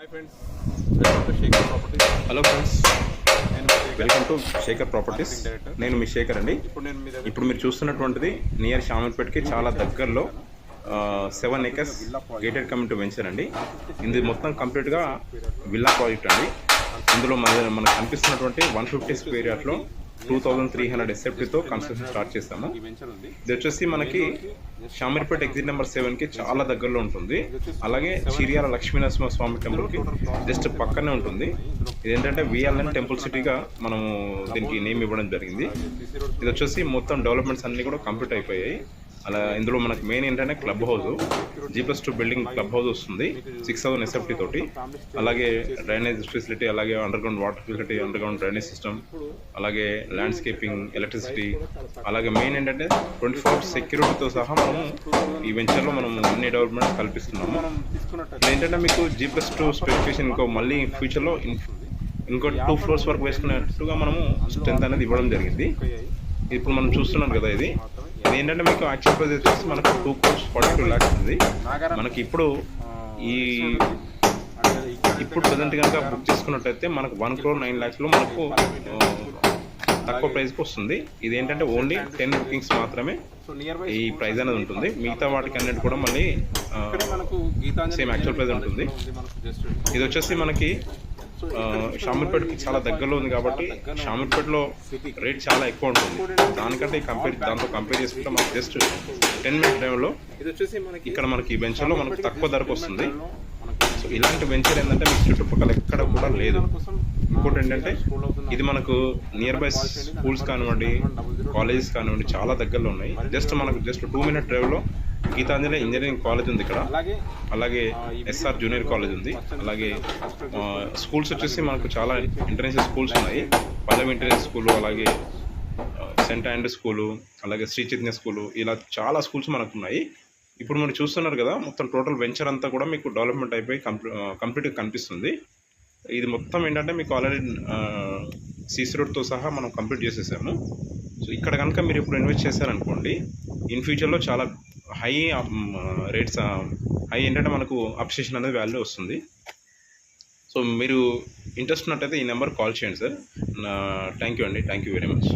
Hi friends, welcome to Shekhar properties. Hello friends, welcome to Shekhar properties. నేను మీ శేఖర్ అండి. ఇప్పుడు మీరు చూస్తున్నటువంటిది నియర్ షామర్పేట్కి చాలా దగ్గరలో 7 acres గేటెడ్ కమ్యూనిటీ వెంచర్ అండి. ఇది మొత్తం కంప్లీట్గా విల్లా ప్రాజెక్ట్ అండి. ఇందులో మనకు కనిపిస్తున్నటువంటి 150 స్క్వేర్ యార్డ్లో 2300 ఎస్ఎఫ్టీతో కన్స్ట్రక్షన్ స్టార్ట్ చేస్తాము. ఇది వచ్చేసి మనకి షామర్పేట్ ఎగ్జిట్ నెంబర్ 7కి చాలా దగ్గరలో ఉంటుంది. అలాగే చిరియాల లక్ష్మీనరసింహ స్వామి టెంపుల్కి జస్ట్ పక్కనే ఉంటుంది. ఇదేంటంటే విఎల్ఎన్ టెంపుల్ సిటీగా మనము దీనికి నేమ్ ఇవ్వడం జరిగింది. ఇది వచ్చేసి మొత్తం డెవలప్మెంట్స్ అన్నీ కూడా కంప్లీట్ అయిపోయాయి. అలా ఇందులో మనకి మెయిన్ ఏంటంటే club house, G+2 building club house వస్తుంది 6000 ఎస్ఎఫ్టీ తోటి. అలాగే డ్రైనేజ్ ఫెసిలిటీ, అలాగే underground water facility, underground drainage system, అలాగే ల్యాండ్స్కేపింగ్, ఎలక్ట్రిసిటీ, అలాగే మెయిన్ ఏంటంటే 24 సెక్యూరిటీతో సహా మనము ఈ వెంచర్లో మనము అన్ని డెవలప్మెంట్స్ కల్పిస్తున్నాము. ఏంటంటే మీకు G+2 స్పెసిఫికేషన్ మళ్ళీ ఫ్యూచర్లో ఇంకో 2 floors వరకు వేసుకున్నట్టుగా మనము స్ట్రెంత్ అనేది ఇవ్వడం జరిగింది. ఇప్పుడు మనం చూస్తున్నాం కదా, ఇది ఏంటంటే మీకు యాక్చువల్ ప్రైస్ వచ్చేసి మనకు 2,42 lakhs ఉంది. మనకి ఇప్పుడు ప్రజెంట్ కనుక బుక్ చేసుకున్నట్టయితే మనకు 1,09 lakhsలో మనకు తక్కువ ప్రైస్కి వస్తుంది. ఇది ఏంటంటే ఓన్లీ 10 bookings మాత్రమే ఈ ప్రైస్ అనేది ఉంటుంది. మిగతా వాటికి అన్నిటి కూడా మళ్ళీ సేమ్ యాక్చువల్ ప్రైస్ ఉంటుంది. ఇది వచ్చేసి మనకి షామర్పేట్కి చాలా దగ్గరలో ఉంది కాబట్టి షామర్పేట్లో రేట్ చాలా ఎక్కువ ఉంటుంది. దానికంటే దాంతో కంపేర్ చేసుకుంటే మనకు జస్ట్ 10 minute డ్రైవ్లో ఇక్కడ మనకి ఈ వెంచర్లో మనకు తక్కువ ధరకు వస్తుంది. సో ఇలాంటి వెంచర్ ఏంటంటే మీకు చుట్టుపక్కల ఎక్కడ కూడా లేదు. ఇంకోటి ఏంటంటే ఇది మనకు నియర్ బై స్కూల్స్ కానివ్వండి, కాలేజెస్ కానివ్వండి చాలా దగ్గరలో ఉన్నాయి. మనకు 2 minute డ్రైవ్లో గీతాంజలి ఇంజనీరింగ్ కాలేజ్ ఉంది ఇక్కడ, అలాగే SR జూనియర్ కాలేజ్ ఉంది. అలాగే స్కూల్స్ వచ్చేసి మనకు చాలా ఇంటర్నేషనల్ స్కూల్స్ ఉన్నాయి. పల్లవి ఇంటర్నేషనల్ స్కూలు, అలాగే సెంట్ ఆండ్రూ స్కూలు, అలాగే శ్రీ చైతన్య స్కూలు, ఇలా చాలా స్కూల్స్ మనకు ఉన్నాయి. ఇప్పుడు మీరు చూస్తున్నారు కదా, మొత్తం టోటల్ వెంచర్ అంతా కూడా మీకు డెవలప్మెంట్ అయిపోయి కంప్లీట్గా కనిపిస్తుంది. ఇది మొత్తం ఏంటంటే మీకు ఆల్రెడీ CC రోడ్తో సహా మనం కంప్లీట్ చేసేసాము. సో ఇక్కడ కనుక మీరు ఇప్పుడు ఇన్వెస్ట్ చేశారనుకోండి, ఇన్ ఫ్యూచర్లో చాలా హై రేట్స్, ఏంటంటే మనకు అప్రిషియేషన్ అనేది వాల్యూ వస్తుంది. సో మీరు ఇంట్రెస్ట్ ఉన్నట్టయితే ఈ నెంబర్ కాల్ చేయండి సార్. థ్యాంక్ యూ అండి, థ్యాంక్ యూ వెరీ మచ్.